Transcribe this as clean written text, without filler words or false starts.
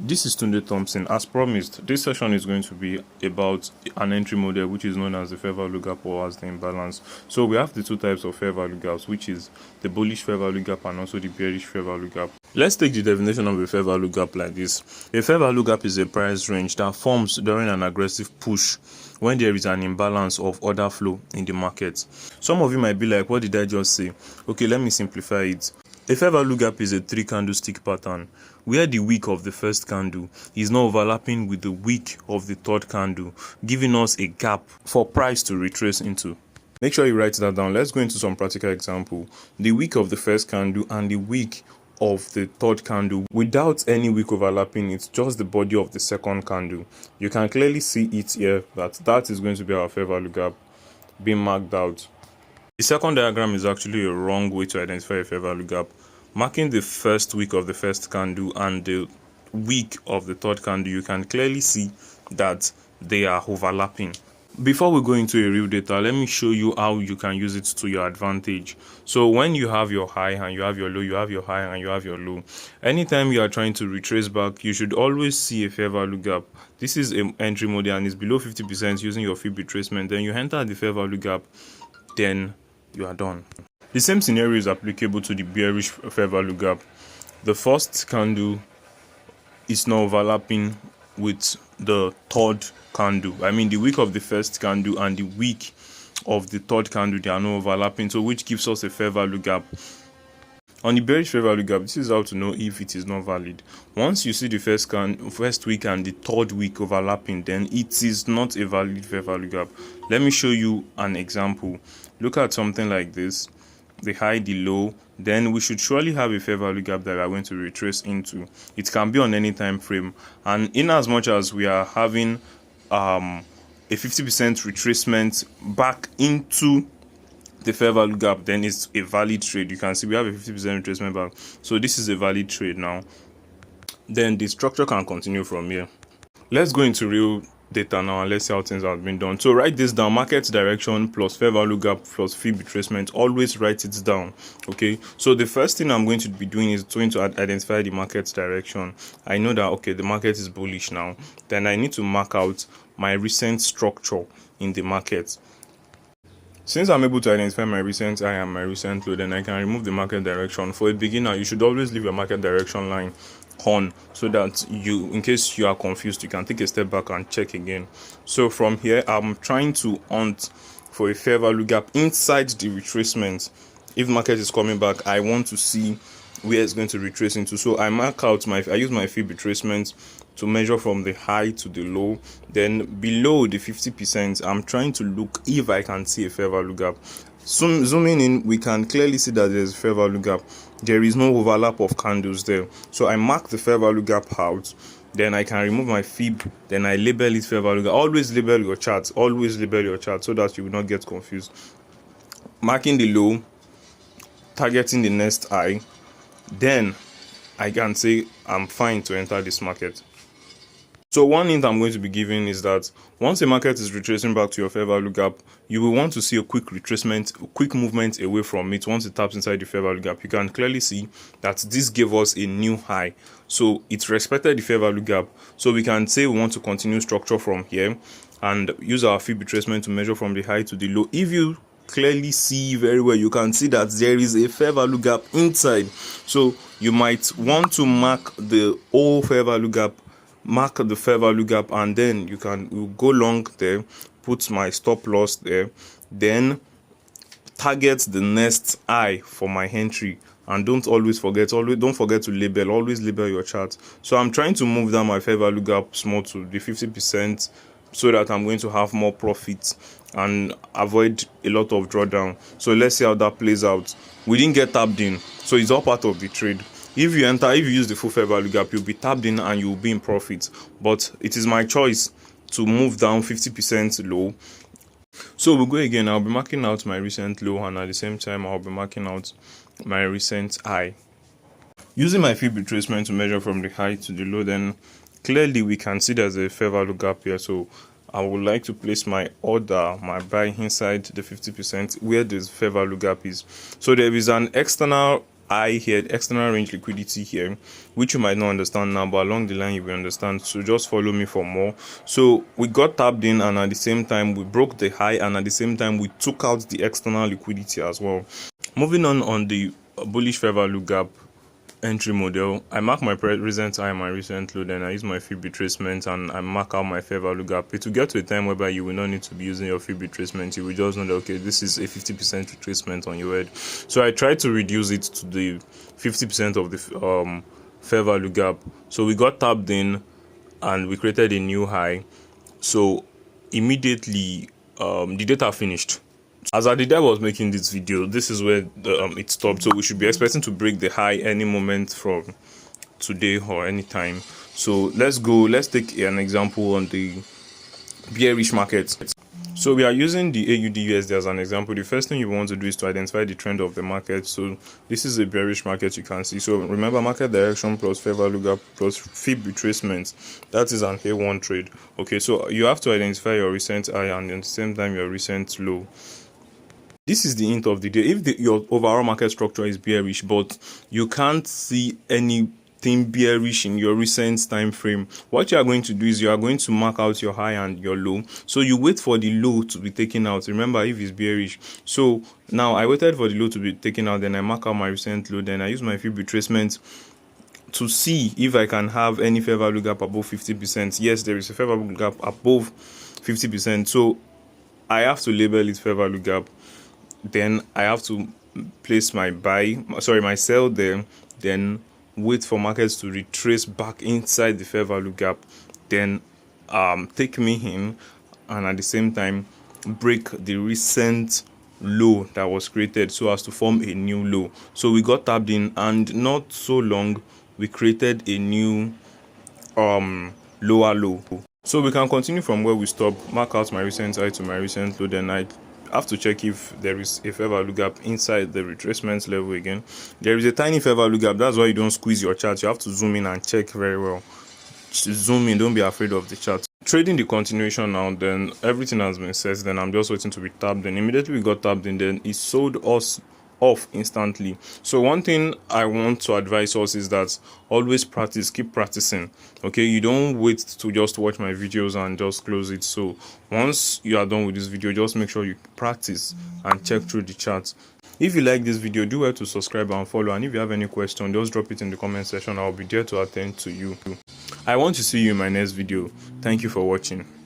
This is Tunde Thompson. As promised, this session is going to be about an entry model which is known as the fair value gap or as the imbalance. So we have the two types of fair value gaps, which is the bullish fair value gap and also the bearish fair value gap. Let's take the definition of a fair value gap like this. A fair value gap is a price range that forms during an aggressive push when there is an imbalance of order flow in the market. Some of you might be like, what did I just say? Okay, let me simplify it. A fair value gap is a 3 candlestick pattern where the wick of the first candle is not overlapping with the wick of the third candle, giving us a gap for price to retrace into. Make sure you write that down. Let's go into some practical example. The wick of the first candle and the wick of the third candle without any wick overlapping, it's just the body of the second candle. You can clearly see it here that is going to be our fair value gap being marked out. The second diagram is actually a wrong way to identify a fair value gap. Marking the first wick of the first candle and the wick of the third candle, you can clearly see that they are overlapping. Before we go into a real data, let me show you how you can use it to your advantage. So when you have your high and you have your low, you have your high and you have your low. Anytime you are trying to retrace back, you should always see a fair value gap. This is an entry model and it's below 50% using your fee retracement. Then you enter the fair value gap, then you are done. The same scenario is applicable to the bearish fair value gap. The first candle is not overlapping with the third candle. The wick of the first candle and the wick of the third candle, they are not overlapping, so which gives us a fair value gap. On the bearish fair value gap, this is how to know if it is not valid. Once you see the first wick and the third wick overlapping, then it is not a valid fair value gap. Let me show you an example. Look at something like this, the high, the low. Then we should surely have a fair value gap that we are going to retrace into. It can be on any time frame, and in as much as we are having a 50% retracement back into the fair value gap, then it's a valid trade. You can see we have a 50% retracement back, so this is a valid trade now. Then the structure can continue from here. Let's go into real data now and let's see how things have been done. So write this down: market direction plus fair value gap plus fee retracement. Always write it down. Okay, so the first thing I'm going to be doing is going to identify the market direction. I know that okay, the market is bullish now. Then I need to mark out my recent structure in the market. Since I'm able to identify my recent high and my recent low, then I can remove the market direction. For a beginner, you should always leave your market direction line on, so that you, in case you are confused, you can take a step back and check again. So from here, I'm trying to hunt for a fair value gap inside the retracement. If market is coming back, I want to see where it's going to retrace into. So I mark out I use my fee retracement to measure from the high to the low. Then below the 50%, I'm trying to look if I can see a fair value gap. Zooming in, we can clearly see that there's a fair value gap. There is no overlap of candles there, so I mark the fair value gap out. Then I can remove my fib, then I label it fair value gap. Always label your charts, so that you will not get confused. Marking the low, targeting the next high, then I can say I'm fine to enter this market. So one hint I'm going to be giving is that once a market is retracing back to your fair value gap, you will want to see a quick retracement, a quick movement away from it. Once it taps inside the fair value gap, you can clearly see that this gave us a new high. So it respected the fair value gap. So we can say we want to continue structure from here and use our fib retracement to measure from the high to the low. If you clearly see very well, you can see that there is a fair value gap inside. So you might want to mark the whole fair value gap, mark the fair value gap, and then you can go long there, put my stop loss there, then target the next high for my entry. And don't forget to label. Always label your chart. So I'm trying to move down my fair value gap small to the 50%, so that I'm going to have more profits and avoid a lot of drawdown. So let's see how that plays out. We didn't get tapped in, so it's all part of the trade. If you use the full fair value gap, you'll be tapped in and you'll be in profit. But it is my choice to move down 50% low. So we'll go again. I'll be marking out my recent low, and at the same time I'll be marking out my recent high. Using my fib retracement to measure from the high to the low, then clearly we can see there's a fair value gap here. So I would like to place my order, my buy inside the 50% where the fair value gap is. So there is an external high here, external range liquidity here, which you might not understand now, but along the line you will understand. So just follow me for more. So we got tapped in, and at the same time we broke the high, and at the same time we took out the external liquidity as well. Moving on the bullish fair value gap entry model, I mark my recent high and my recent low, then I use my fib retracement and I mark out my fair value gap. It will get to a time whereby you will not need to be using your fib retracement. You will just know that, okay, this is a 50% retracement on your head. So I try to reduce it to the 50% of the fair value gap. So we got tapped in and we created a new high. So immediately the data finished. As at the day I was making this video, this is where it stopped. So we should be expecting to break the high any moment from today or any time. So let's take an example on the bearish market. So we are using the AUD/USD as an example. The first thing you want to do is to identify the trend of the market. So this is a bearish market, you can see. So remember, market direction plus fair value gap plus fib retracement, that is an A1 trade. Okay, so you have to identify your recent high and at the same time your recent low. This is the hint of the day. If your overall market structure is bearish, but you can't see anything bearish in your recent time frame, what you are going to do is you are going to mark out your high and your low. So you wait for the low to be taken out. Remember, if it's bearish. So now I waited for the low to be taken out, then I mark out my recent low, then I use my fib retracement to see if I can have any fair value gap above 50%. Yes, there is a fair value gap above 50%. So I have to label it fair value gap. Then I have to place my my sell there, then wait for markets to retrace back inside the fair value gap, then take me in, and at the same time break the recent low that was created so as to form a new low. So we got tapped in, and not so long we created a new lower low. So we can continue from where we stopped, mark out my recent high to my recent low, then I have to check if there is a fair value gap inside the retracement level again. There is a tiny fair value gap. That's why you don't squeeze your chart. You have to zoom in and check very well. Zoom in, don't be afraid of the chart. Trading the continuation now, then everything has been set, then I'm just waiting to be tapped. Then immediately we got tapped in, then it sold us off instantly. So one thing I want to advise us is that always practice, keep practicing. Okay, you don't wait to just watch my videos and just close it. So once you are done with this video, just make sure you practice and check through the charts. If you like this video, do well to subscribe and follow, and if you have any question, just drop it in the comment section. I'll be there to attend to you. I want to see you in my next video. Thank you for watching.